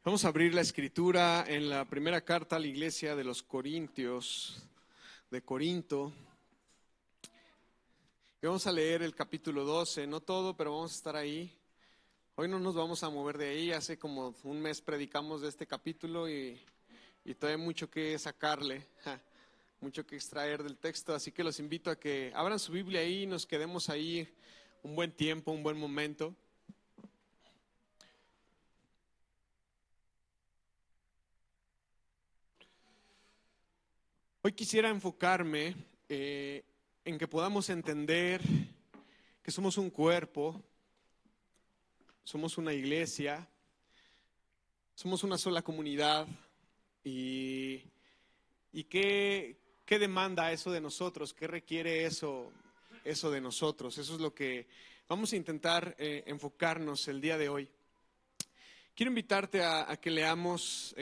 Vamos a abrir la escritura en la primera carta a la iglesia de los Corintios, de Corinto. Y vamos a leer el capítulo 12, no todo, pero vamos a estar ahí. Hoy no nos vamos a mover de ahí, hace como un mes predicamos de este capítulo y todavía hay mucho que sacarle, mucho que extraer del texto, así que los invito a que abran su Biblia ahí y nos quedemos ahí un buen tiempo, un buen momento. Hoy quisiera enfocarme en que podamos entender que somos un cuerpo, somos una iglesia, somos una sola comunidad y qué demanda eso de nosotros, qué requiere eso de nosotros. Eso es lo que vamos a intentar enfocarnos el día de hoy. Quiero invitarte a que leamos.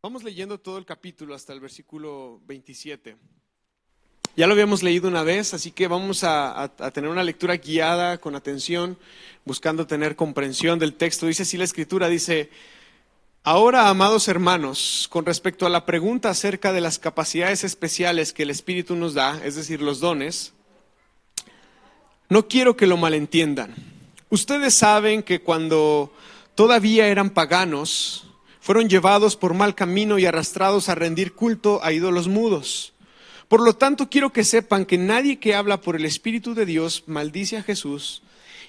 Vamos leyendo todo el capítulo hasta el versículo 27. Ya lo habíamos leído una vez, así que vamos a tener una lectura guiada, con atención, buscando tener comprensión del texto. Dice así la escritura, dice: ahora, amados hermanos, con respecto a la pregunta acerca de las capacidades especiales que el Espíritu nos da, es decir, los dones, no quiero que lo malentiendan. Ustedes saben que cuando todavía eran paganos, fueron llevados por mal camino y arrastrados a rendir culto a ídolos mudos. Por lo tanto, quiero que sepan que nadie que habla por el Espíritu de Dios maldice a Jesús,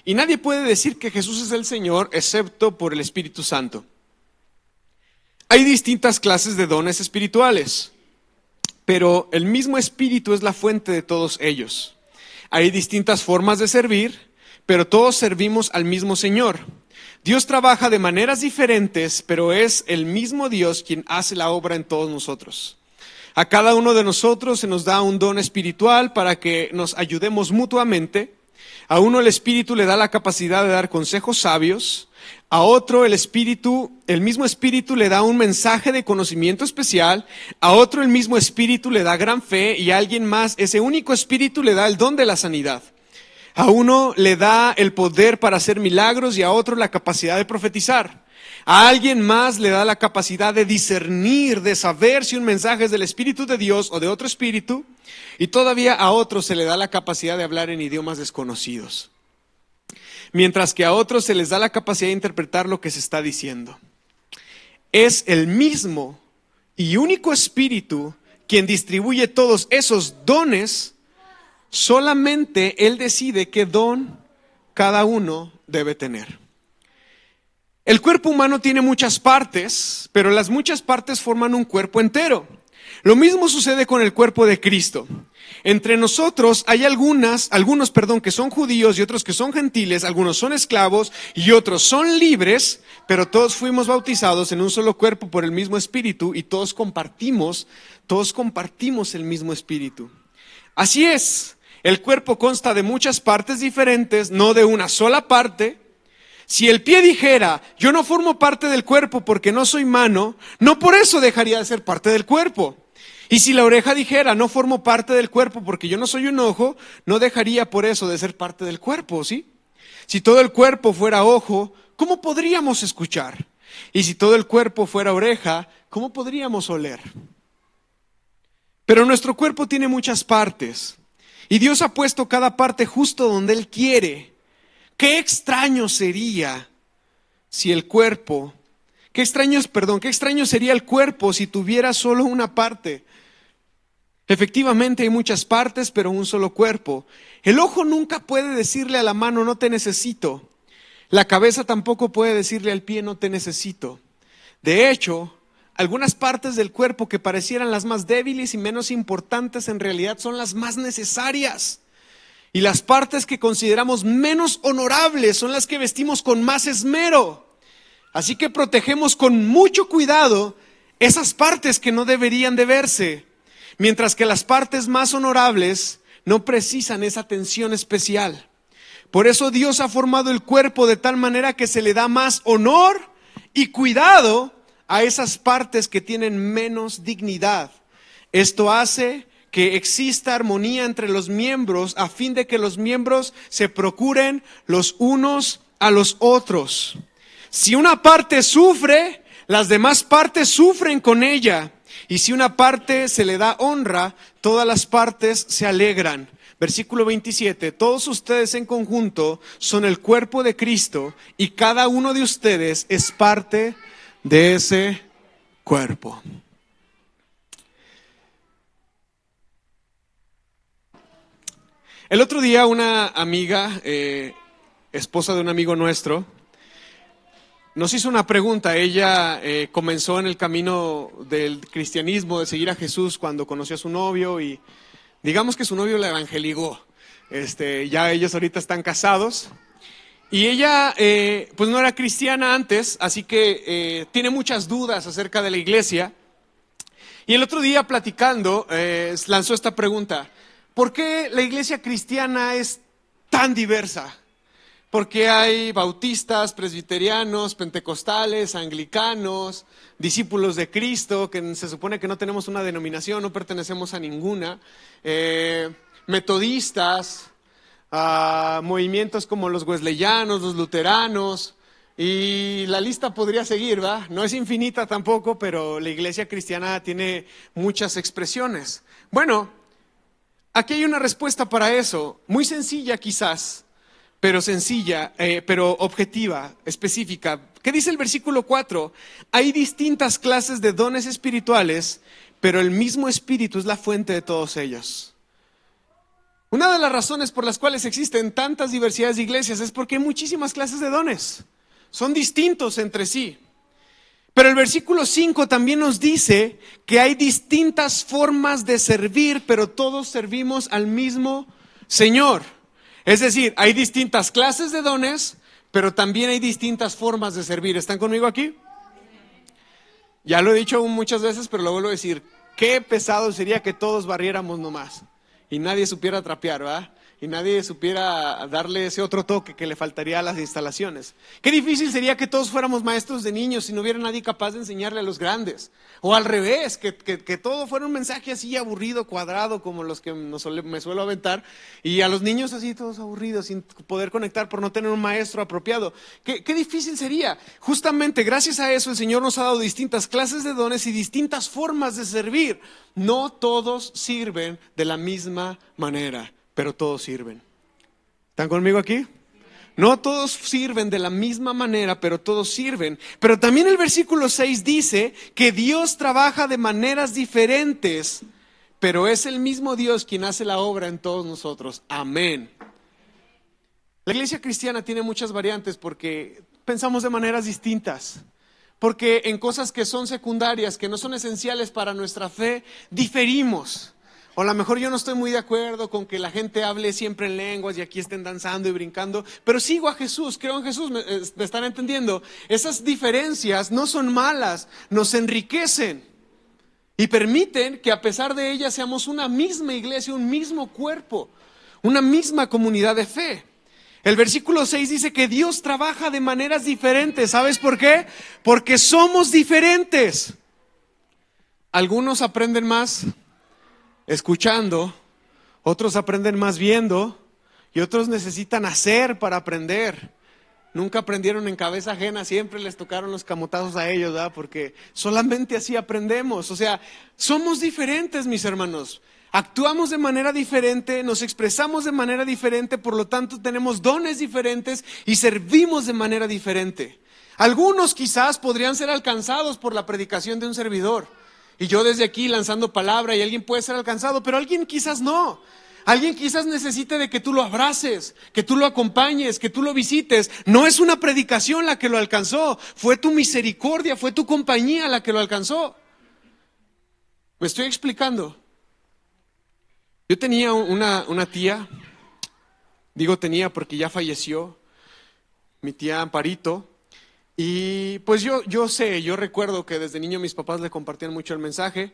y nadie puede decir que Jesús es el Señor excepto por el Espíritu Santo. Hay distintas clases de dones espirituales, pero el mismo Espíritu es la fuente de todos ellos. Hay distintas formas de servir, pero todos servimos al mismo Señor. Dios trabaja de maneras diferentes, pero es el mismo Dios quien hace la obra en todos nosotros. A cada uno de nosotros se nos da un don espiritual para que nos ayudemos mutuamente. A uno el Espíritu le da la capacidad de dar consejos sabios. A otro el mismo Espíritu le da un mensaje de conocimiento especial. A otro el mismo Espíritu le da gran fe, y a alguien más ese único Espíritu le da el don de la sanidad. A uno le da el poder para hacer milagros y a otro la capacidad de profetizar. A alguien más le da la capacidad de discernir, de saber si un mensaje es del Espíritu de Dios o de otro espíritu. Y todavía a otro se le da la capacidad de hablar en idiomas desconocidos. Mientras que a otros se les da la capacidad de interpretar lo que se está diciendo. Es el mismo y único Espíritu quien distribuye todos esos dones. Solamente Él decide qué don cada uno debe tener. El cuerpo humano tiene muchas partes, pero las muchas partes forman un cuerpo entero. Lo mismo sucede con el cuerpo de Cristo. Entre nosotros hay algunos que son judíos y otros que son gentiles, algunos son esclavos y otros son libres, pero todos fuimos bautizados en un solo cuerpo por el mismo Espíritu y todos compartimos el mismo Espíritu. Así es. El cuerpo consta de muchas partes diferentes, no de una sola parte. Si el pie dijera, yo no formo parte del cuerpo porque no soy mano, no por eso dejaría de ser parte del cuerpo. Y si la oreja dijera, no formo parte del cuerpo porque yo no soy un ojo, no dejaría por eso de ser parte del cuerpo, ¿sí? Si todo el cuerpo fuera ojo, ¿cómo podríamos escuchar? Y si todo el cuerpo fuera oreja, ¿cómo podríamos oler? Pero nuestro cuerpo tiene muchas partes. Y Dios ha puesto cada parte justo donde Él quiere. Qué extraño sería si el cuerpo, qué extraño sería el cuerpo si tuviera solo una parte. Efectivamente hay muchas partes, pero un solo cuerpo. El ojo nunca puede decirle a la mano, no te necesito. La cabeza tampoco puede decirle al pie, no te necesito. De hecho, algunas partes del cuerpo que parecieran las más débiles y menos importantes en realidad son las más necesarias. Y las partes que consideramos menos honorables son las que vestimos con más esmero. Así que protegemos con mucho cuidado esas partes que no deberían de verse, mientras que las partes más honorables no precisan esa atención especial. Por eso Dios ha formado el cuerpo de tal manera que se le da más honor y cuidado a esas partes que tienen menos dignidad. Esto hace que exista armonía entre los miembros a fin de que los miembros se procuren los unos a los otros. Si una parte sufre, las demás partes sufren con ella. Y si una parte se le da honra, todas las partes se alegran. Versículo 27, todos ustedes en conjunto son el cuerpo de Cristo y cada uno de ustedes es parte de ese cuerpo. El otro día una amiga, esposa de un amigo nuestro, nos hizo una pregunta. Ella comenzó en el camino del cristianismo, de seguir a Jesús cuando conoció a su novio y digamos que su novio la evangelizó. Ya ellos ahorita están casados y ella pues no era cristiana antes, así que tiene muchas dudas acerca de la iglesia. Y el otro día platicando lanzó esta pregunta: ¿por qué la iglesia cristiana es tan diversa? Porque hay bautistas, presbiterianos, pentecostales, anglicanos, discípulos de Cristo, que se supone que no tenemos una denominación, no pertenecemos a ninguna, metodistas, movimientos como los wesleyanos, los luteranos, y la lista podría seguir, ¿va? No es infinita tampoco, pero la iglesia cristiana tiene muchas expresiones. Bueno, aquí hay una respuesta para eso, muy sencilla quizás, pero objetiva, específica. ¿Qué dice el versículo 4? Hay distintas clases de dones espirituales, pero el mismo Espíritu es la fuente de todos ellos. Una de las razones por las cuales existen tantas diversidades de iglesias es porque hay muchísimas clases de dones. Son distintos entre sí. Pero el versículo 5 también nos dice que hay distintas formas de servir, pero todos servimos al mismo Señor. Es decir, hay distintas clases de dones, pero también hay distintas formas de servir. ¿Están conmigo aquí? Ya lo he dicho muchas veces, pero lo vuelvo a decir. Qué pesado sería que todos barriéramos nomás y nadie supiera trapear, ¿verdad? Y nadie supiera darle ese otro toque que le faltaría a las instalaciones. Qué difícil sería que todos fuéramos maestros de niños si no hubiera nadie capaz de enseñarle a los grandes. O al revés, que todo fuera un mensaje así aburrido, cuadrado, como los que me suelo aventar, y a los niños así todos aburridos, sin poder conectar por no tener un maestro apropiado. Qué difícil sería. Justamente gracias a eso el Señor nos ha dado distintas clases de dones y distintas formas de servir. No todos sirven de la misma manera, pero todos sirven. ¿Están conmigo aquí? No todos sirven de la misma manera, pero todos sirven. Pero también el versículo 6 dice que Dios trabaja de maneras diferentes, pero es el mismo Dios quien hace la obra en todos nosotros. Amén. La iglesia cristiana tiene muchas variantes porque pensamos de maneras distintas. Porque en cosas que son secundarias, que no son esenciales para nuestra fe, diferimos. O a lo mejor yo no estoy muy de acuerdo con que la gente hable siempre en lenguas y aquí estén danzando y brincando, pero sigo a Jesús, creo en Jesús, ¿me están entendiendo? Esas diferencias no son malas, nos enriquecen y permiten que a pesar de ellas seamos una misma iglesia, un mismo cuerpo, una misma comunidad de fe. El versículo 6 dice que Dios trabaja de maneras diferentes. ¿Sabes por qué? Porque somos diferentes. Algunos aprenden más escuchando, otros aprenden más viendo y otros necesitan hacer para aprender. Nunca aprendieron en cabeza ajena, siempre les tocaron los camotazos a ellos, ¿verdad? Porque solamente así aprendemos. O sea, somos diferentes, mis hermanos. Actuamos de manera diferente, nos expresamos de manera diferente, por lo tanto tenemos dones diferentes y servimos de manera diferente. Algunos quizás podrían ser alcanzados por la predicación de un servidor. Y yo desde aquí lanzando palabra y alguien puede ser alcanzado, pero alguien quizás no. Alguien quizás necesite de que tú lo abraces, que tú lo acompañes, que tú lo visites. No es una predicación la que lo alcanzó, fue tu misericordia, fue tu compañía la que lo alcanzó. ¿Me estoy explicando? Yo tenía una tía, digo tenía porque ya falleció, mi tía Amparito. Y pues yo recuerdo que desde niño mis papás le compartían mucho el mensaje,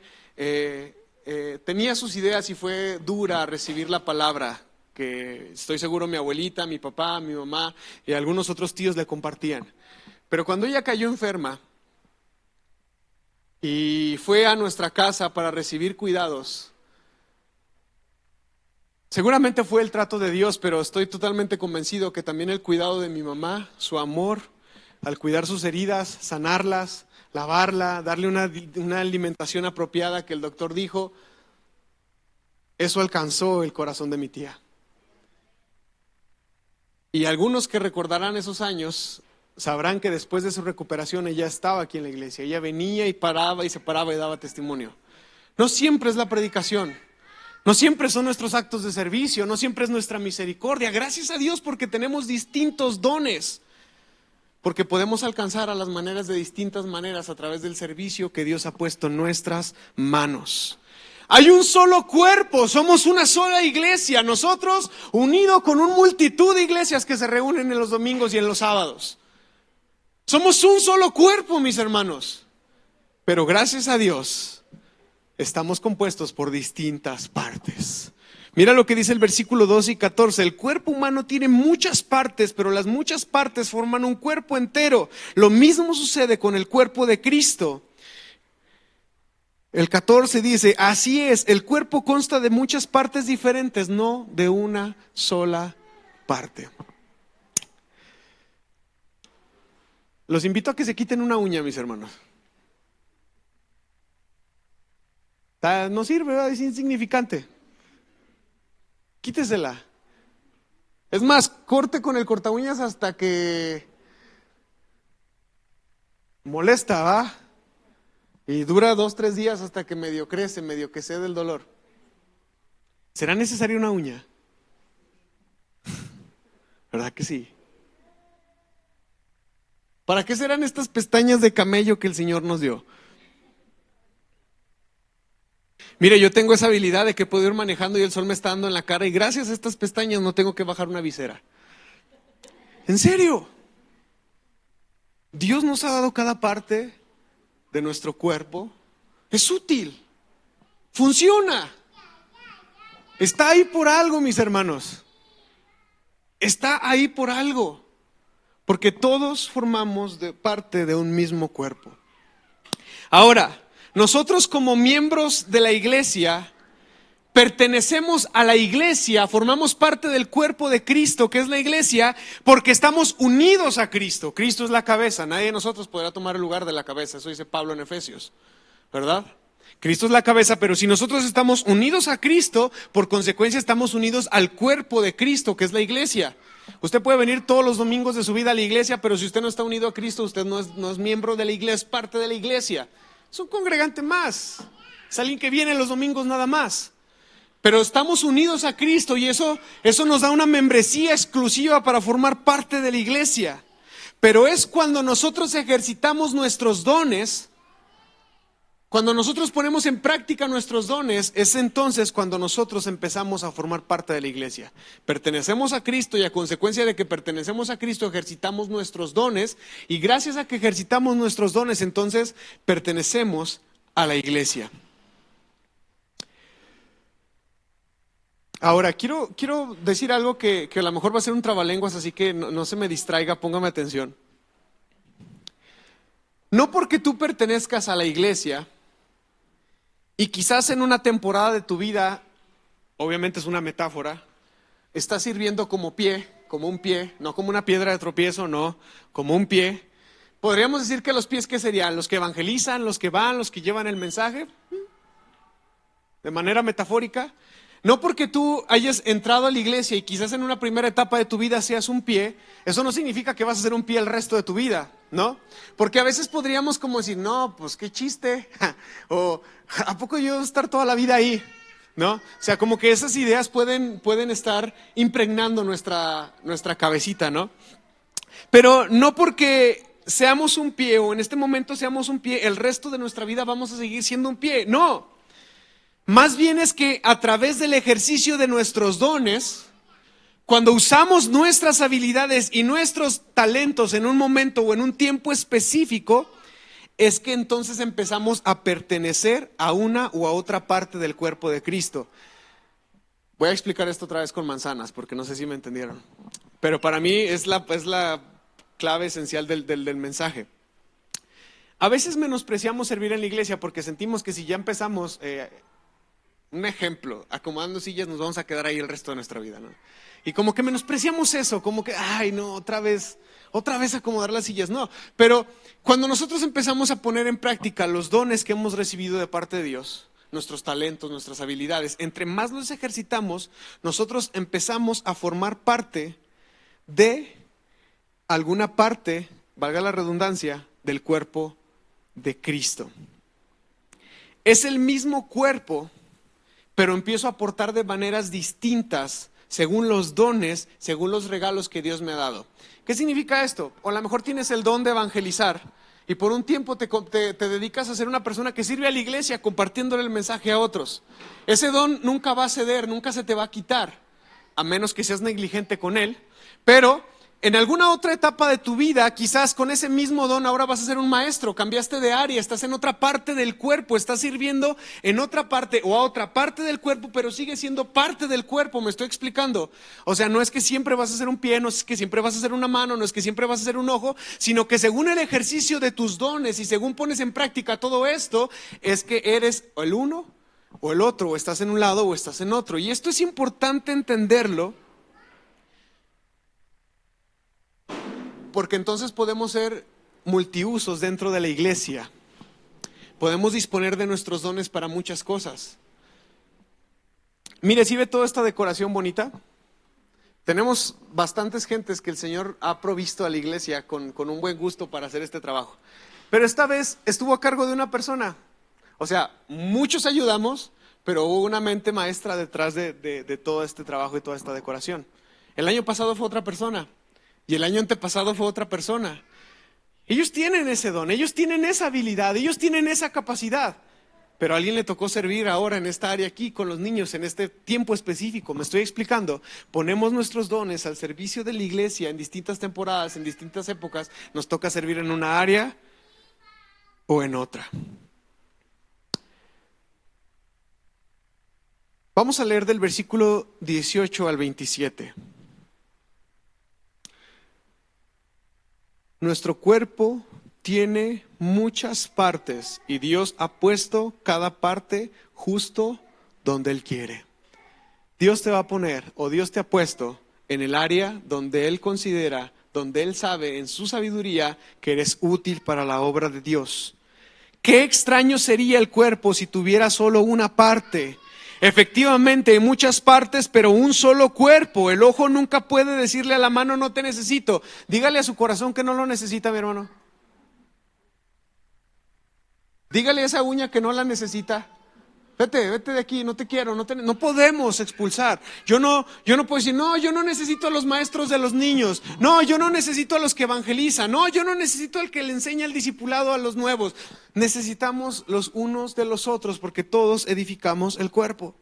tenía sus ideas y fue dura recibir la palabra, que estoy seguro mi abuelita, mi papá, mi mamá y algunos otros tíos le compartían. Pero cuando ella cayó enferma y fue a nuestra casa para recibir cuidados, seguramente fue el trato de Dios, pero estoy totalmente convencido que también el cuidado de mi mamá, su amor, al cuidar sus heridas, sanarlas, lavarla, darle una alimentación apropiada que el doctor dijo, eso alcanzó el corazón de mi tía. Y algunos que recordarán esos años sabrán que después de su recuperación ella estaba aquí en la iglesia. Ella venía y paraba y se paraba y daba testimonio. No siempre es la predicación, no siempre son nuestros actos de servicio, no siempre es nuestra misericordia. Gracias a Dios porque tenemos distintos dones, porque podemos alcanzar a las maneras de distintas maneras a través del servicio que Dios ha puesto en nuestras manos. Hay un solo cuerpo, somos una sola iglesia, nosotros unidos con una multitud de iglesias que se reúnen en los domingos y en los sábados. Somos un solo cuerpo, mis hermanos, pero gracias a Dios estamos compuestos por distintas partes. Mira lo que dice el versículo 12 y 14, el cuerpo humano tiene muchas partes, pero las muchas partes forman un cuerpo entero. Lo mismo sucede con el cuerpo de Cristo. El 14 dice, así es, el cuerpo consta de muchas partes diferentes, no de una sola parte. Los invito a que se quiten una uña, mis hermanos. No sirve, ¿verdad? Es insignificante. Quítesela. Es más, corte con el corta uñas hasta que molesta, ¿va? Y dura 2-3 días hasta que medio crece, medio que cede el dolor. ¿Será necesaria una uña? ¿Verdad que sí? ¿Para qué serán estas pestañas de camello que el Señor nos dio? Mire, yo tengo esa habilidad de que puedo ir manejando y el sol me está dando en la cara y gracias a estas pestañas no tengo que bajar una visera. ¿En serio? Dios nos ha dado cada parte de nuestro cuerpo. Es útil. Funciona. Está ahí por algo, mis hermanos. Está ahí por algo. Porque todos formamos parte de un mismo cuerpo. Ahora, nosotros como miembros de la iglesia, pertenecemos a la iglesia, formamos parte del cuerpo de Cristo, que es la iglesia, porque estamos unidos a Cristo. Cristo es la cabeza, nadie de nosotros podrá tomar el lugar de la cabeza, eso dice Pablo en Efesios, ¿verdad? Cristo es la cabeza, pero si nosotros estamos unidos a Cristo, por consecuencia estamos unidos al cuerpo de Cristo, que es la iglesia. Usted puede venir todos los domingos de su vida a la iglesia, pero si usted no está unido a Cristo, usted no es miembro de la iglesia, es parte de la iglesia. Es un congregante más, es alguien que viene los domingos nada más. Pero estamos unidos a Cristo y eso nos da una membresía exclusiva para formar parte de la iglesia. Pero es cuando nosotros ejercitamos nuestros dones, cuando nosotros ponemos en práctica nuestros dones, es entonces cuando nosotros empezamos a formar parte de la iglesia. Pertenecemos a Cristo y a consecuencia de que pertenecemos a Cristo ejercitamos nuestros dones y gracias a que ejercitamos nuestros dones entonces pertenecemos a la iglesia. Ahora, quiero decir algo que a lo mejor va a ser un trabalenguas, así que no se me distraiga, póngame atención. No porque tú pertenezcas a la iglesia y quizás en una temporada de tu vida, obviamente es una metáfora, estás sirviendo como pie, como un pie, no como una piedra de tropiezo, no, como un pie. Podríamos decir que los pies, ¿qué serían? Los que evangelizan, los que van, los que llevan el mensaje, de manera metafórica. No porque tú hayas entrado a la iglesia y quizás en una primera etapa de tu vida seas un pie, eso no significa que vas a ser un pie el resto de tu vida, ¿no? Porque a veces podríamos como decir, no, pues qué chiste, o ¿a poco yo voy a estar toda la vida ahí? ¿No? O sea, como que esas ideas pueden estar impregnando nuestra cabecita, ¿no? Pero no porque seamos un pie o en este momento seamos un pie, el resto de nuestra vida vamos a seguir siendo un pie, no. Más bien es que a través del ejercicio de nuestros dones, cuando usamos nuestras habilidades y nuestros talentos en un momento o en un tiempo específico, es que entonces empezamos a pertenecer a una u a otra parte del cuerpo de Cristo. Voy a explicar esto otra vez con manzanas, porque no sé si me entendieron. Pero para mí es la clave esencial del mensaje. A veces menospreciamos servir en la iglesia porque sentimos que si ya empezamos Un ejemplo, acomodando sillas nos vamos a quedar ahí el resto de nuestra vida, ¿no? Y como que menospreciamos eso, como que, ay, no, otra vez acomodar las sillas, no. Pero cuando nosotros empezamos a poner en práctica los dones que hemos recibido de parte de Dios, nuestros talentos, nuestras habilidades, entre más los ejercitamos, nosotros empezamos a formar parte de alguna parte, valga la redundancia, del cuerpo de Cristo. Es el mismo cuerpo, pero empiezo a aportar de maneras distintas según los dones, según los regalos que Dios me ha dado. ¿Qué significa esto? O a lo mejor tienes el don de evangelizar y por un tiempo te dedicas a ser una persona que sirve a la iglesia compartiéndole el mensaje a otros. Ese don nunca va a ceder, nunca se te va a quitar, a menos que seas negligente con él, pero en alguna otra etapa de tu vida, quizás con ese mismo don ahora vas a ser un maestro, cambiaste de área, estás en otra parte del cuerpo, estás sirviendo en otra parte o a otra parte del cuerpo, pero sigue siendo parte del cuerpo, me estoy explicando. O sea, no es que siempre vas a ser un pie, no es que siempre vas a ser una mano, no es que siempre vas a ser un ojo, sino que según el ejercicio de tus dones y según pones en práctica todo esto, es que eres el uno o el otro, o estás en un lado o estás en otro. Y esto es importante entenderlo, porque entonces podemos ser multiusos dentro de la iglesia. Podemos disponer de nuestros dones para muchas cosas. Mire, ¿sí ve toda esta decoración bonita? Tenemos bastantes gentes que el Señor ha provisto a la iglesia con un buen gusto para hacer este trabajo. Pero esta vez estuvo a cargo de una persona. O sea, muchos ayudamos, pero hubo una mente maestra detrás de todo este trabajo y toda esta decoración. El año pasado fue otra persona. Y el año antepasado fue otra persona. Ellos tienen ese don, ellos tienen esa habilidad, ellos tienen esa capacidad. Pero a alguien le tocó servir ahora en esta área aquí con los niños, en este tiempo específico. Me estoy explicando. Ponemos nuestros dones al servicio de la iglesia en distintas temporadas, en distintas épocas. Nos toca servir en una área o en otra. Vamos a leer del versículo 18 al 27. Nuestro cuerpo tiene muchas partes y Dios ha puesto cada parte justo donde Él quiere. Dios te va a poner, o Dios te ha puesto en el área donde Él considera, donde Él sabe en su sabiduría que eres útil para la obra de Dios. Qué extraño sería el cuerpo si tuviera solo una parte. Efectivamente, hay muchas partes, pero un solo cuerpo. El ojo nunca puede decirle a la mano, no te necesito. Dígale a su corazón que no lo necesita, mi hermano. Dígale a esa uña que no la necesita. Vete de aquí, no te quiero, no podemos expulsar. Yo no puedo decir, no, yo no necesito a los maestros de los niños. No, yo no necesito a los que evangelizan. No, yo no necesito al que le enseña el discipulado a los nuevos. Necesitamos los unos de los otros porque todos edificamos el cuerpo.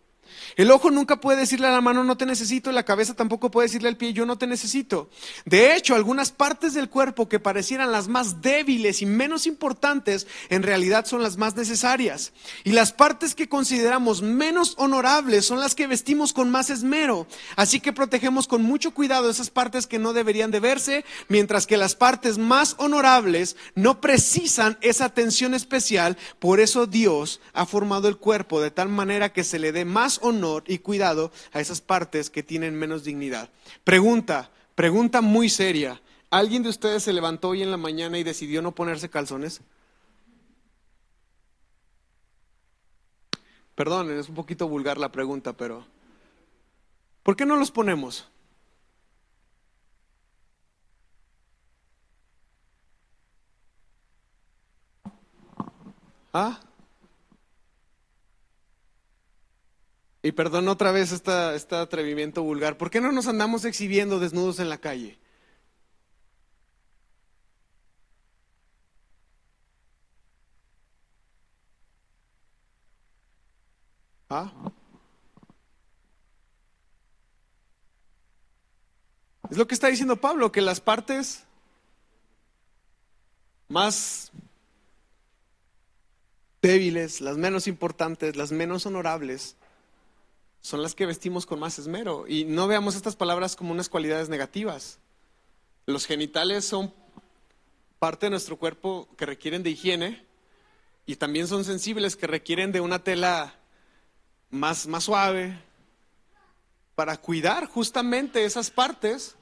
El ojo nunca puede decirle a la mano no te necesito, y la cabeza tampoco puede decirle al pie yo no te necesito. De hecho, algunas partes del cuerpo que parecieran las más débiles y menos importantes, en realidad son las más necesarias. Y las partes que consideramos menos honorables son las que vestimos con más esmero. Así que protegemos con mucho cuidado esas partes que no deberían de verse, mientras que las partes más honorables no precisan esa atención especial. Por eso Dios ha formado el cuerpo de tal manera que se le dé más honor y cuidado a esas partes que tienen menos dignidad. Pregunta muy seria. ¿Alguien de ustedes se levantó hoy en la mañana y decidió no ponerse calzones? Perdonen, es un poquito vulgar la pregunta, pero ¿por qué no los ponemos? ¿Ah? Y perdón otra vez este atrevimiento vulgar. ¿Por qué no nos andamos exhibiendo desnudos en la calle? ¿Ah? Es lo que está diciendo Pablo, que las partes más débiles, las menos importantes, las menos honorables, son las que vestimos con más esmero. Y no veamos estas palabras como unas cualidades negativas. Los genitales son parte de nuestro cuerpo que requieren de higiene y también son sensibles, que requieren de una tela más suave, para cuidar justamente esas partes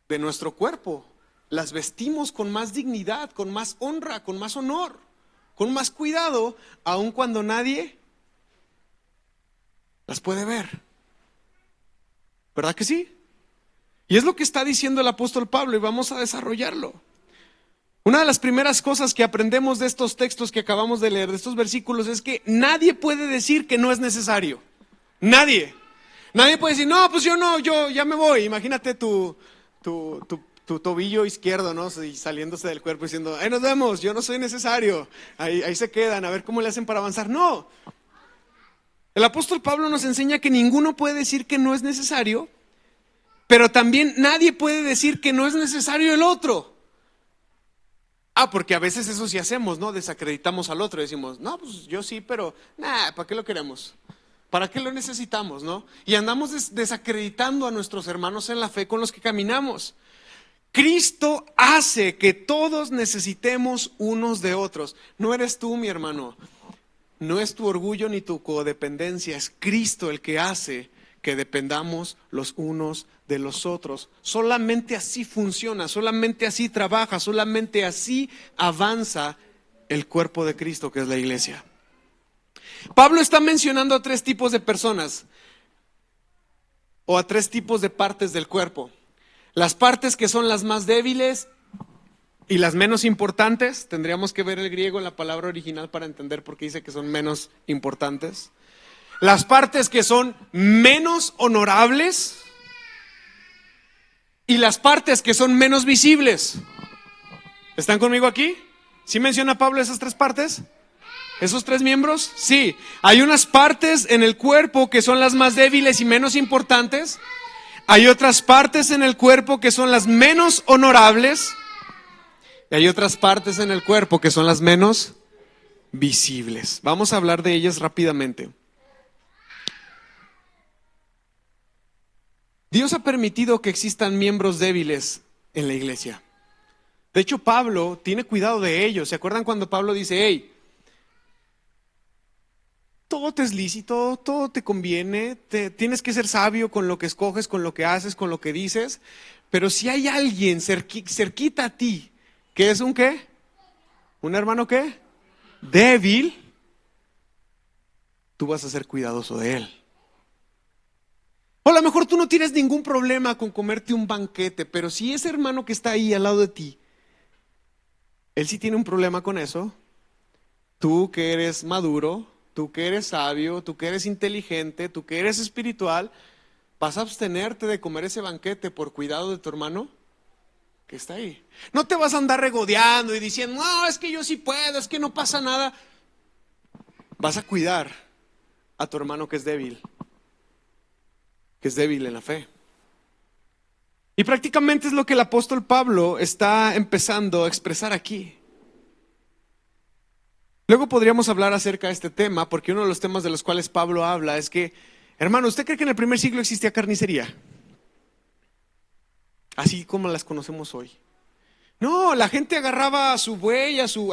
de nuestro cuerpo. Las vestimos con más dignidad, con más honra, con más honor, con más cuidado, aun cuando nadie las puede ver. ¿Verdad que sí? Y es lo que está diciendo el apóstol Pablo y vamos a desarrollarlo. Una de las primeras cosas que aprendemos de estos textos que acabamos de leer, de estos versículos, es que nadie puede decir que no es necesario. Nadie. Nadie puede decir, no, pues yo ya me voy. Imagínate tu tobillo izquierdo, ¿no? Y saliéndose del cuerpo diciendo, nos vemos, yo no soy necesario. Ahí se quedan, a ver cómo le hacen para avanzar. No. El apóstol Pablo nos enseña que ninguno puede decir que no es necesario, pero también nadie puede decir que no es necesario el otro. Porque a veces eso sí hacemos, ¿no? Desacreditamos al otro y decimos, no, pues yo sí, pero ¿para qué lo queremos? ¿Para qué lo necesitamos, no? Y andamos desacreditando a nuestros hermanos en la fe con los que caminamos. Cristo hace que todos necesitemos unos de otros. No eres tú, mi hermano. No es tu orgullo ni tu codependencia. Es Cristo el que hace que dependamos los unos de los otros. Solamente así funciona, solamente así trabaja, solamente así avanza el cuerpo de Cristo, que es la iglesia. Pablo está mencionando a 3 tipos de personas o a 3 tipos de partes del cuerpo. Las partes que son las más débiles y las menos importantes. Tendríamos que ver el griego en la palabra original para entender por qué dice que son menos importantes. Las partes que son menos honorables y las partes que son menos visibles. ¿Están conmigo aquí? ¿Sí menciona Pablo esas 3 partes? ¿Esos 3 miembros? Sí. Hay unas partes en el cuerpo que son las más débiles y menos importantes. Hay otras partes en el cuerpo que son las menos honorables. Y hay otras partes en el cuerpo que son las menos visibles. Vamos a hablar de ellas rápidamente. Dios ha permitido que existan miembros débiles en la iglesia. De hecho, Pablo tiene cuidado de ellos. ¿Se acuerdan cuando Pablo dice, hey, todo te es lícito, todo te conviene, tienes que ser sabio con lo que escoges, con lo que haces, con lo que dices, pero si hay alguien cerquita a ti, que es un ¿qué? ¿Un hermano qué? Débil, tú vas a ser cuidadoso de él. O a lo mejor tú no tienes ningún problema con comerte un banquete, pero si ese hermano que está ahí al lado de ti, él sí tiene un problema con eso, tú que eres maduro, tú que eres sabio, tú que eres inteligente, tú que eres espiritual, ¿vas a abstenerte de comer ese banquete por cuidado de tu hermano que está ahí? No te vas a andar regodeando y diciendo, no, es que yo sí puedo, es que no pasa nada. Vas a cuidar a tu hermano que es débil en la fe. Y prácticamente es lo que el apóstol Pablo está empezando a expresar aquí. Luego podríamos hablar acerca de este tema, porque uno de los temas de los cuales Pablo habla es que, hermano, ¿usted cree que en el primer siglo existía carnicería? Así como las conocemos hoy. No, la gente agarraba a su buey, a su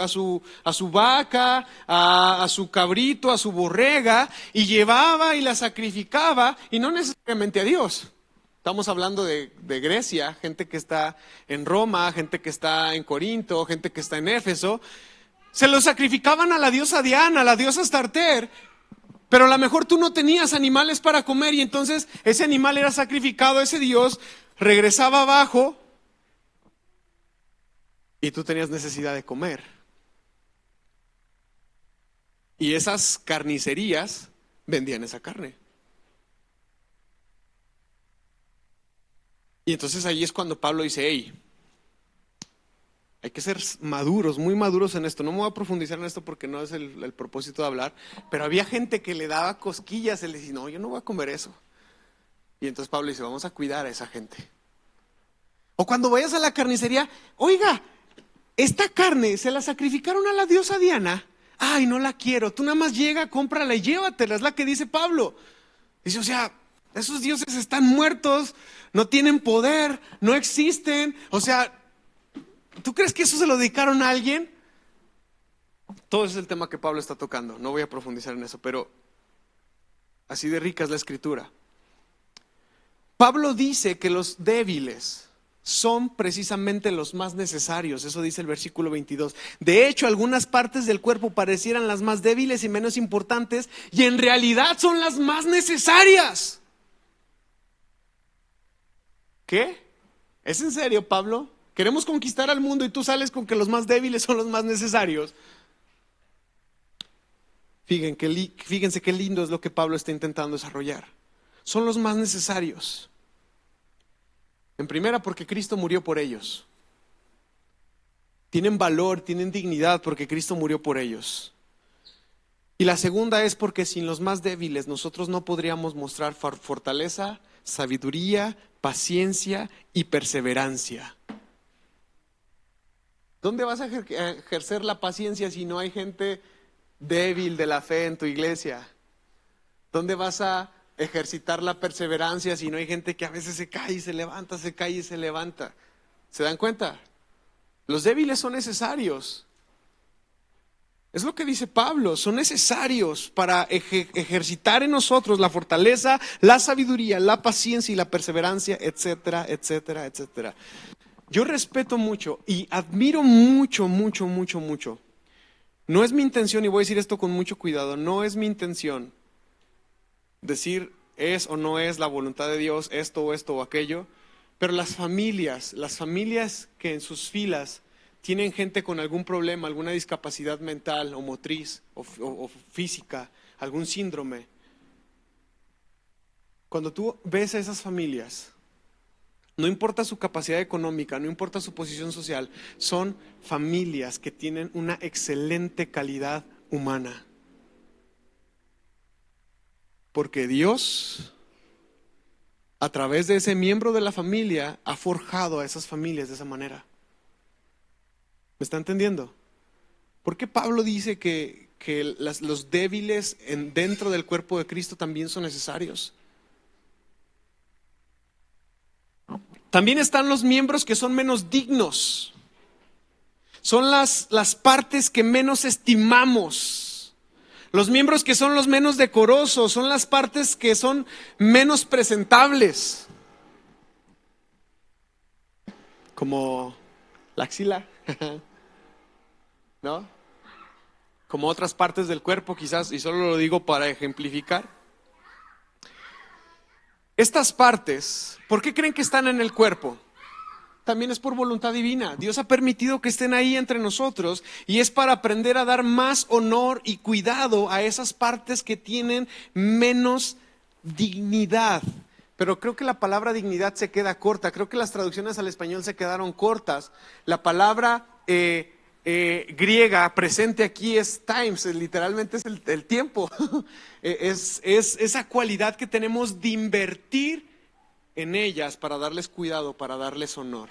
vaca, a su cabrito, a su borrega, y llevaba y la sacrificaba, y no necesariamente a Dios. Estamos hablando de Grecia, gente que está en Roma, gente que está en Corinto, gente que está en Éfeso. Se lo sacrificaban a la diosa Diana, a la diosa Astarter, pero a lo mejor tú no tenías animales para comer y entonces ese animal era sacrificado a ese dios, regresaba abajo y tú tenías necesidad de comer. Y esas carnicerías vendían esa carne. Y entonces ahí es cuando Pablo dice, hey, hay que ser maduros, muy maduros en esto. No me voy a profundizar en esto porque no es el propósito de hablar, pero había gente que le daba cosquillas, él decía, no, yo no voy a comer eso. Y entonces Pablo dice, vamos a cuidar a esa gente. O cuando vayas a la carnicería, oiga, esta carne se la sacrificaron a la diosa Diana. Ay, no la quiero. Tú nada más llega, cómprala y llévatela. Es la que dice Pablo. Dice, o sea, esos dioses están muertos, no tienen poder, no existen. O sea, ¿tú crees que eso se lo dedicaron a alguien? Todo ese es el tema que Pablo está tocando. No voy a profundizar en eso, pero Así de rica es la Escritura. Pablo dice que los débiles son precisamente los más necesarios. Eso dice el versículo 22. De hecho, algunas partes del cuerpo parecieran las más débiles y menos importantes, y en realidad son las más necesarias. ¿Qué? ¿Es en serio, Pablo? Queremos conquistar al mundo y tú sales con que los más débiles son los más necesarios. Fíjense qué lindo es lo que Pablo está intentando desarrollar. Son los más necesarios. En primera, porque Cristo murió por ellos. Tienen valor, tienen dignidad porque Cristo murió por ellos. Y la segunda es porque sin los más débiles nosotros no podríamos mostrar fortaleza, sabiduría, paciencia y perseverancia. ¿Dónde vas a ejercer la paciencia si no hay gente débil de la fe en tu iglesia? ¿Dónde vas a ejercitar la perseverancia si no hay gente que a veces se cae y se levanta, se cae y se levanta? ¿Se dan cuenta? Los débiles son necesarios. Es lo que dice Pablo, son necesarios para ejercitar en nosotros la fortaleza, la sabiduría, la paciencia y la perseverancia, etcétera, etcétera, etcétera. Yo respeto mucho y admiro mucho. No es mi intención, y voy a decir esto con mucho cuidado, no es mi intención decir es o no es la voluntad de Dios, esto o aquello, pero las familias que en sus filas tienen gente con algún problema, alguna discapacidad mental o motriz o física, algún síndrome, cuando tú ves a esas familias, no importa su capacidad económica, no importa su posición social, son familias que tienen una excelente calidad humana. Porque Dios, a través de ese miembro de la familia, ha forjado a esas familias de esa manera. ¿Me está entendiendo? ¿Por qué Pablo dice que los débiles dentro del cuerpo de Cristo también son necesarios? También están los miembros que son menos dignos. Son las partes que menos estimamos. Los miembros que son los menos decorosos, son las partes que son menos presentables. Como la axila, ¿no? Como otras partes del cuerpo quizás, y solo lo digo para ejemplificar. Estas partes, ¿por qué creen que están en el cuerpo? También es por voluntad divina. Dios ha permitido que estén ahí entre nosotros y es para aprender a dar más honor y cuidado a esas partes que tienen menos dignidad. Pero creo que la palabra dignidad se queda corta. Creo que las traducciones al español se quedaron cortas. La palabra griega presente aquí es times, literalmente es el tiempo. Es esa cualidad que tenemos de invertir en ellas para darles cuidado, para darles honor.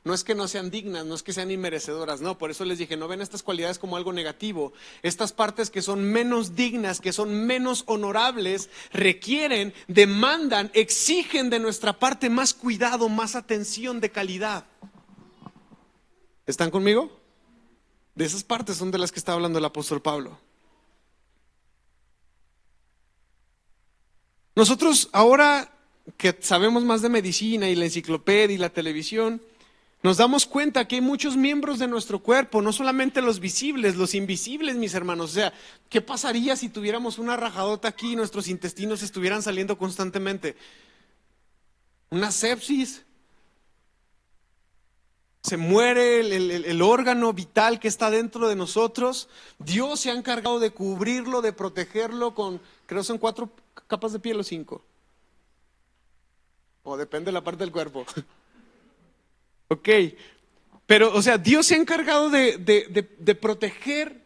No es que no sean dignas, no es que sean inmerecedoras, no, por eso les dije, no ven estas cualidades como algo negativo. Estas partes que son menos dignas, que son menos honorables, requieren, demandan, exigen de nuestra parte más cuidado, más atención de calidad. ¿Están conmigo? De esas partes son de las que está hablando el apóstol Pablo. Nosotros ahora que sabemos más de medicina y la enciclopedia y la televisión, nos damos cuenta que hay muchos miembros de nuestro cuerpo, no solamente los visibles, los invisibles, mis hermanos. O sea, ¿qué pasaría si tuviéramos una rajadota aquí y nuestros intestinos estuvieran saliendo constantemente? Una sepsis. Se muere el órgano vital que está dentro de nosotros. Dios se ha encargado de cubrirlo, de protegerlo con, creo son 4 capas de piel o 5. O depende de la parte del cuerpo. Ok, pero o sea, Dios se ha encargado de proteger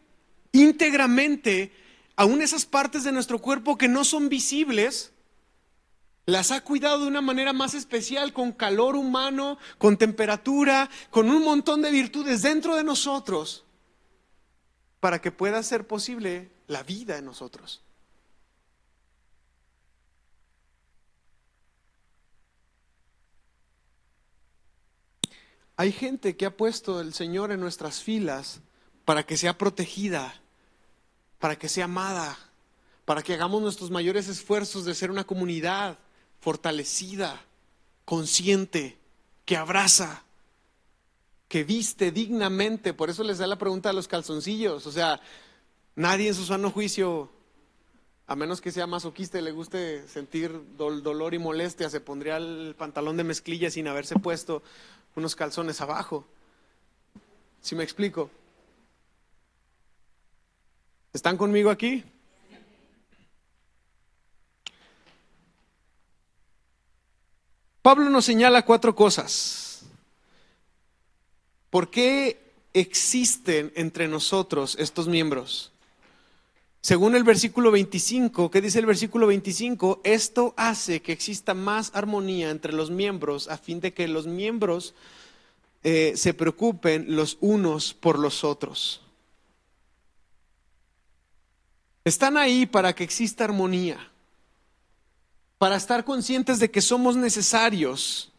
íntegramente aún esas partes de nuestro cuerpo que no son visibles. Las ha cuidado de una manera más especial, con calor humano, con temperatura, con un montón de virtudes dentro de nosotros, para que pueda ser posible la vida en nosotros. Hay gente que ha puesto el Señor en nuestras filas para que sea protegida, para que sea amada, para que hagamos nuestros mayores esfuerzos de ser una comunidad fortalecida, consciente, que abraza, que viste dignamente. Por eso les da la pregunta de los calzoncillos. O sea, nadie en su sano juicio, a menos que sea masoquista y le guste sentir dolor y molestia, se pondría el pantalón de mezclilla sin haberse puesto unos calzones abajo. ¿Sí me explico? ¿Están conmigo aquí? Pablo nos señala 4 cosas. ¿Por qué existen entre nosotros estos miembros? Según el versículo 25, ¿qué dice el versículo 25? Esto hace que exista más armonía entre los miembros a fin de que los miembros se preocupen los unos por los otros. Están ahí para que exista armonía, para estar conscientes de que somos necesarios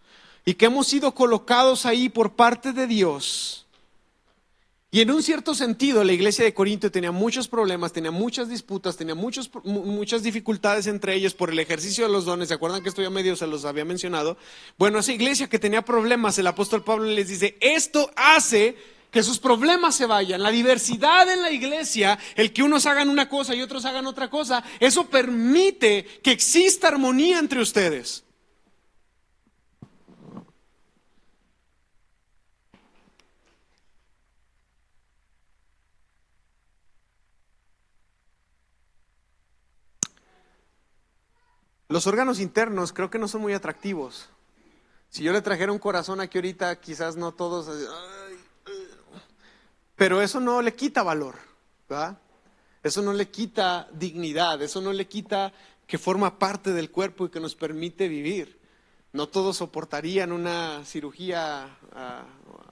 y que hemos sido colocados ahí por parte de Dios. Y en un cierto sentido, la iglesia de Corinto tenía muchos problemas, tenía muchas disputas, tenía muchas dificultades entre ellos por el ejercicio de los dones. ¿Se acuerdan que esto ya medio se los había mencionado? Bueno, esa iglesia que tenía problemas, el apóstol Pablo les dice, esto hace que sus problemas se vayan. La diversidad en la iglesia, el que unos hagan una cosa y otros hagan otra cosa, eso permite que exista armonía entre ustedes. Los órganos internos creo que no son muy atractivos. Si yo le trajera un corazón aquí ahorita, quizás no todos, pero eso no le quita valor, ¿verdad? Eso no le quita dignidad, eso no le quita que forma parte del cuerpo y que nos permite vivir. No todos soportarían una cirugía,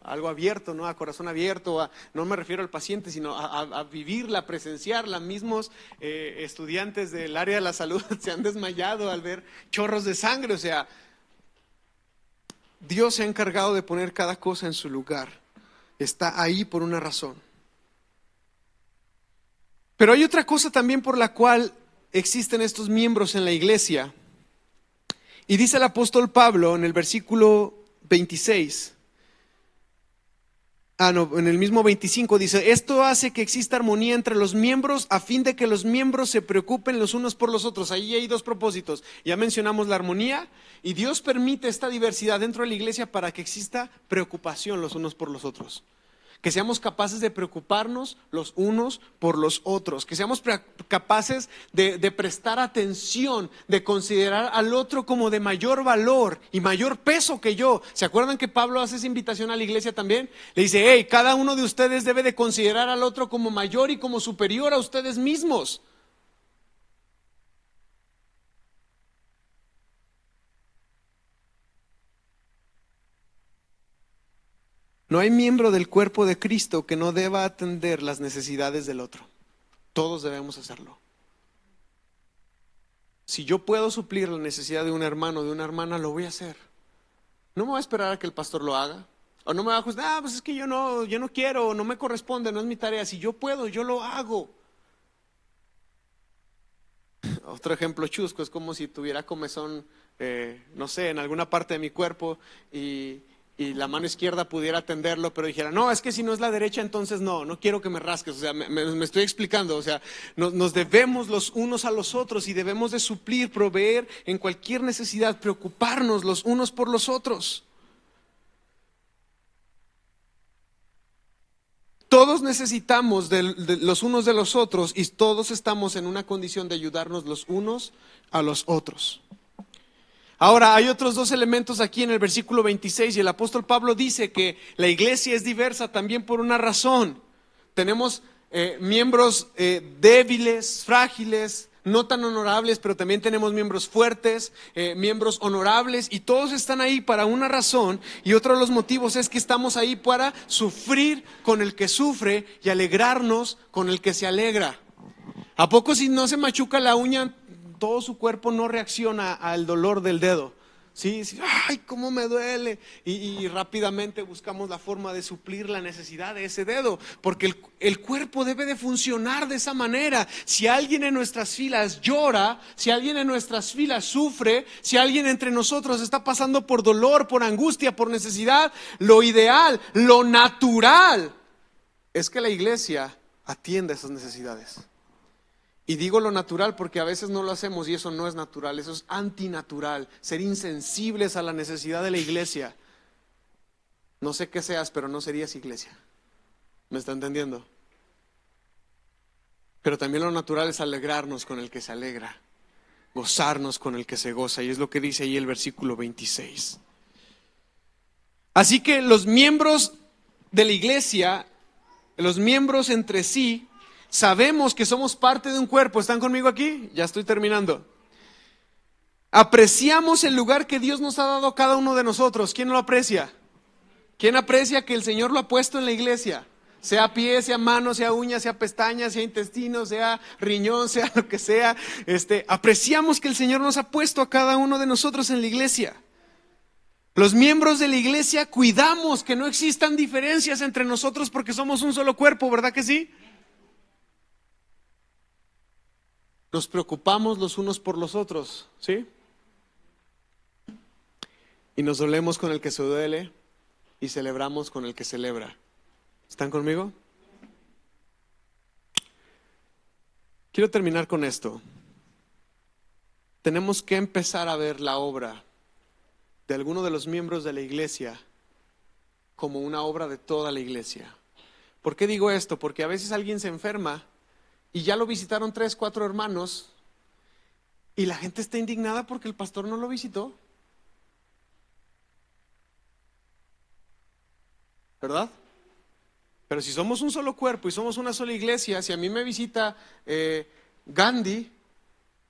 algo abierto, ¿no? A corazón abierto, no me refiero al paciente, sino a vivirla, a presenciarla. Mismos estudiantes del área de la salud se han desmayado al ver chorros de sangre. O sea, Dios se ha encargado de poner cada cosa en su lugar. Está ahí por una razón. Pero hay otra cosa también por la cual existen estos miembros en la iglesia. Y dice el apóstol Pablo en el versículo 26, en el mismo 25 dice, esto hace que exista armonía entre los miembros a fin de que los miembros se preocupen los unos por los otros. Ahí hay 2 propósitos. Ya mencionamos la armonía y Dios permite esta diversidad dentro de la iglesia para que exista preocupación los unos por los otros. Que seamos capaces de preocuparnos los unos por los otros, que seamos capaces de prestar atención, de considerar al otro como de mayor valor y mayor peso que yo. ¿Se acuerdan que Pablo hace esa invitación a la iglesia también? Le dice, hey, cada uno de ustedes debe de considerar al otro como mayor y como superior a ustedes mismos. No hay miembro del cuerpo de Cristo que no deba atender las necesidades del otro. Todos debemos hacerlo. Si yo puedo suplir la necesidad de un hermano o de una hermana, lo voy a hacer. No me voy a esperar a que el pastor lo haga. O no me va a juzgar, pues es que yo no quiero, no me corresponde, no es mi tarea. Si yo puedo, yo lo hago. Otro ejemplo chusco, es como si tuviera comezón, no sé, en alguna parte de mi cuerpo y la mano izquierda pudiera atenderlo, pero dijera, no, es que si no es la derecha, entonces no quiero que me rasques. O sea, me estoy explicando. O sea, nos debemos los unos a los otros y debemos de suplir, proveer en cualquier necesidad, preocuparnos los unos por los otros. Todos necesitamos de los unos de los otros y todos estamos en una condición de ayudarnos los unos a los otros. Ahora, hay otros 2 elementos aquí en el versículo 26 y el apóstol Pablo dice que la iglesia es diversa también por una razón. Tenemos miembros débiles, frágiles, no tan honorables, pero también tenemos miembros fuertes, miembros honorables, y todos están ahí para una razón, y otro de los motivos es que estamos ahí para sufrir con el que sufre y alegrarnos con el que se alegra. ¿A poco si no se machuca la uña, todo su cuerpo no reacciona al dolor del dedo? Sí, sí, ay, cómo me duele. Y rápidamente buscamos la forma de suplir la necesidad de ese dedo, porque el cuerpo debe de funcionar de esa manera. Si alguien en nuestras filas llora, si alguien en nuestras filas sufre, si alguien entre nosotros está pasando por dolor, por angustia, por necesidad, lo ideal, lo natural, es que la iglesia atienda esas necesidades. Y digo lo natural porque a veces no lo hacemos y eso no es natural, eso es antinatural, ser insensibles a la necesidad de la iglesia. No sé qué seas, pero no serías iglesia. ¿Me está entendiendo? Pero también lo natural es alegrarnos con el que se alegra, gozarnos con el que se goza, y es lo que dice ahí el versículo 26. Así que los miembros de la iglesia, los miembros entre sí, sabemos que somos parte de un cuerpo. ¿Están conmigo aquí? Ya estoy terminando. Apreciamos el lugar que Dios nos ha dado a cada uno de nosotros. ¿Quién lo aprecia? ¿Quién aprecia que el Señor lo ha puesto en la iglesia? Sea pie, sea mano, sea uña, sea pestaña, sea intestino, sea riñón, sea lo que sea. Apreciamos que el Señor nos ha puesto a cada uno de nosotros en la iglesia. Los miembros de la iglesia cuidamos que no existan diferencias entre nosotros porque somos un solo cuerpo, ¿verdad que sí? Nos preocupamos los unos por los otros, ¿sí? Y nos dolemos con el que se duele y celebramos con el que celebra. ¿Están conmigo? Quiero terminar con esto. Tenemos que empezar a ver la obra de alguno de los miembros de la iglesia como una obra de toda la iglesia. ¿Por qué digo esto? Porque a veces alguien se enferma y ya lo visitaron 3, 4 hermanos y la gente está indignada porque el pastor no lo visitó. ¿Verdad? Pero si somos un solo cuerpo y somos una sola iglesia, si a mí me visita Gandhi,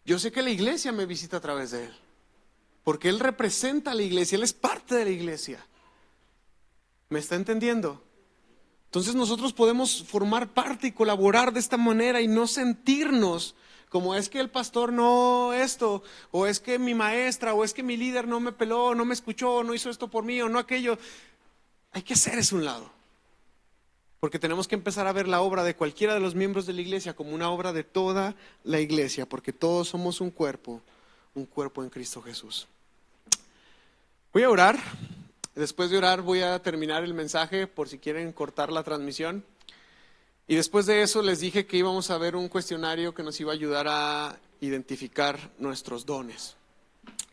yo sé que la iglesia me visita a través de él. Porque él representa a la iglesia, él es parte de la iglesia. ¿Me está entendiendo? Entonces nosotros podemos formar parte y colaborar de esta manera y no sentirnos como es que el pastor no esto, o es que mi maestra, o es que mi líder no me peló, no me escuchó, no hizo esto por mí, o no aquello. Hay que hacer eso a un lado. Porque tenemos que empezar a ver la obra de cualquiera de los miembros de la iglesia como una obra de toda la iglesia, porque todos somos un cuerpo en Cristo Jesús. Voy a orar. Después de orar voy a terminar el mensaje por si quieren cortar la transmisión. Y después de eso les dije que íbamos a ver un cuestionario que nos iba a ayudar a identificar nuestros dones.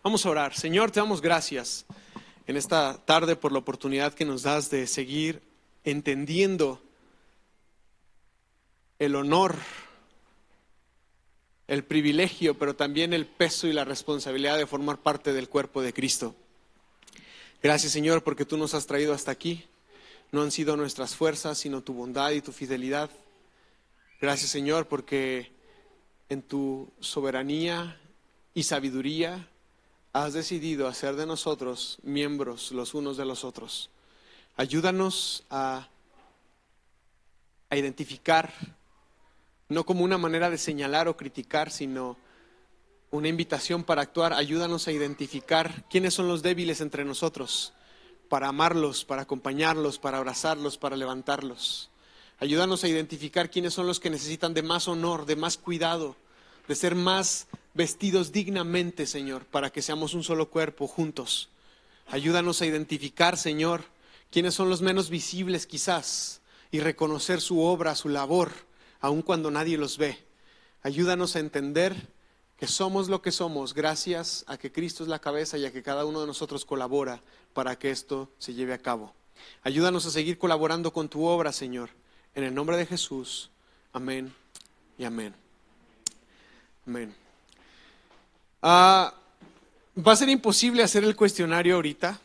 Vamos a orar. Señor, te damos gracias en esta tarde por la oportunidad que nos das de seguir entendiendo el honor, el privilegio, pero también el peso y la responsabilidad de formar parte del cuerpo de Cristo. Gracias, Señor, porque tú nos has traído hasta aquí. No han sido nuestras fuerzas, sino tu bondad y tu fidelidad. Gracias, Señor, porque en tu soberanía y sabiduría has decidido hacer de nosotros miembros los unos de los otros. Ayúdanos a identificar, no como una manera de señalar o criticar, sino una invitación para actuar. Ayúdanos a identificar quiénes son los débiles entre nosotros, para amarlos, para acompañarlos, para abrazarlos, para levantarlos. Ayúdanos a identificar quiénes son los que necesitan de más honor, de más cuidado, de ser más vestidos dignamente, Señor, para que seamos un solo cuerpo juntos. Ayúdanos a identificar, Señor, quiénes son los menos visibles quizás y reconocer su obra, su labor, aun cuando nadie los ve. Ayúdanos a entender que somos lo que somos gracias a que Cristo es la cabeza y a que cada uno de nosotros colabora para que esto se lleve a cabo. Ayúdanos a seguir colaborando con tu obra, Señor. En el nombre de Jesús. Amén y amén. Amén. Va a ser imposible hacer el cuestionario ahorita.